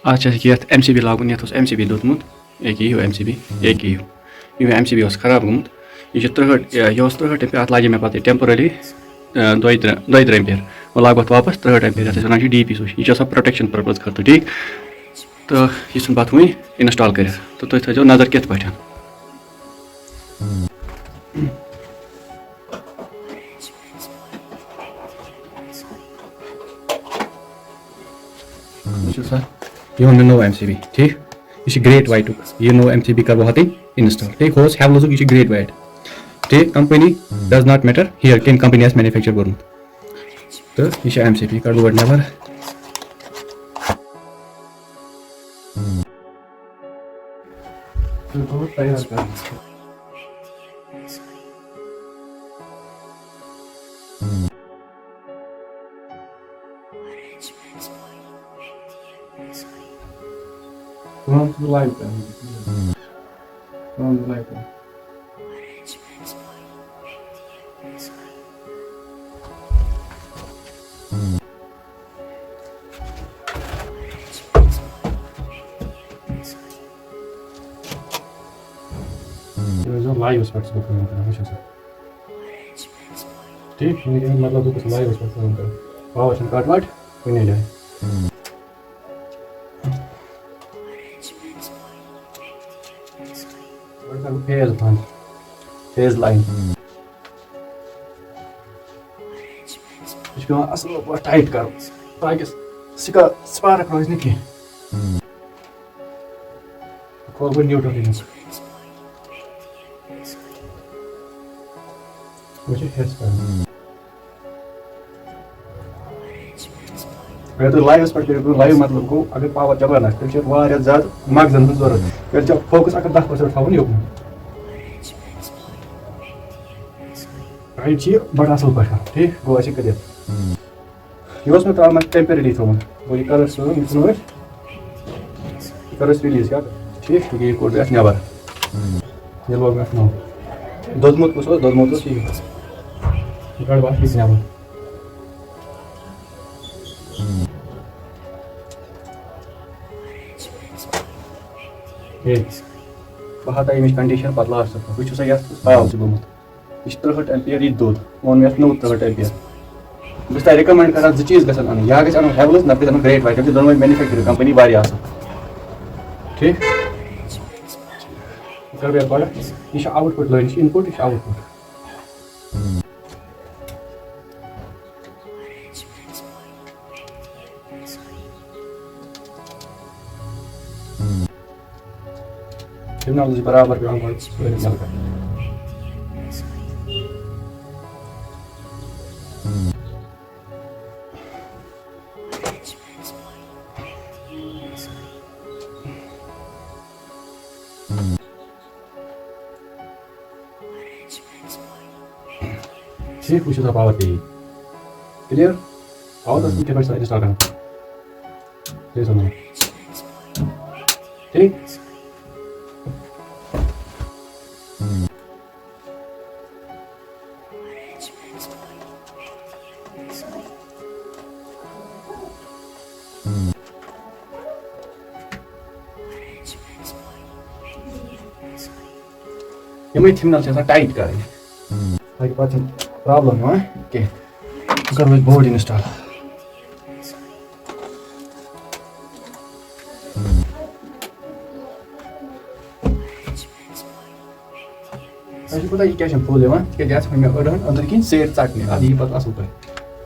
आज MCB लागून ये MCB दोतमुत यू MCB यू MCB खराब गुमुत यह 63 एम्पियर अत लागे मे पे टेम्पररी 2 एम्पियर वो लाग वापस 63 एम्पियर ये वन DP स्विच यह प्रोटेक्शन पर्पज खत ठीक तो यह पे वही इंस्टॉल कर तो तुम थो नजर कित पे ये वो नो MCB ठीक यह ग्रेट वाइट यह नो MCB कर वो इंस्टॉल ठीक होस हेवलस यह ग्रेट वाइट ठीक company does not matter here कम कंपनी मैन्युफैक्चर कोर्मुत तो यह MCB कर वो neighbour From the light pen. From the light pen. There is a live specs book in the mission. ठीक है मतलब तो कुछ लाइव specs होगा पावर से काट वाट कोई नहीं जाए फेज लाइन पे असल टाइट करो ताकि स्पार्क रोज नहीं खोल न्यूट्रल अगर तो लाइव पे लाइव मतलब गो अगर पावर जबरन तेल ज्यादा मगजन जरूरत तेल फोकस अगर 10% थवन योकन टाइट बड़ा असल पे ठीक गो कर यह मे त्रान टेम्पररी थोन गो यह कर रिलीज क्या ठीक यह कोड नबर ये लोग नो दोदमुत यह गड़ बात नबर बह हाथ अमिच कंडीशन पे लास्ट बस पाव गोमुत यह 63 एम्पियर यह दोद ओन मे 63 एम्पियर बस रिकमेंड कर 2 चीज गन अन या गन हेवलस ना गन ग्रेट वाइट दोनों मैन्युफैक्चर कंपनी वारिया असल ठीक कर यह आउटपुट लाइन इनपुट यह आउटपुट बराबर पे ठीक वो पावर पे क्लियर पावर इंस्टॉल करना ठीक ये थिमनल टाइट कर ताकि पे प्रॉब्लम कह करो बोर्ड इंस्टॉल पता यह क्या फुल तक मे अड़न अंदर कहीं सेट चटने अब यह पे असल पे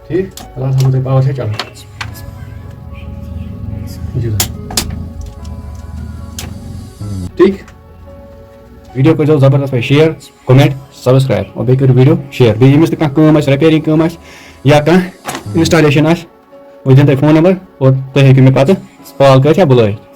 ठीक फिलहाल थो तुम पावर चल ठीक वीडियो कर जबरदस्त पे शेयर कमेंट सब्सक्राइब और बे कर वीडियो शेयर बे यमिस रिपेयरिंग या कह इंस्टॉलेशन वो दिन फोन नंबर और तुम हेकु मे पे कॉल कर बुलाइट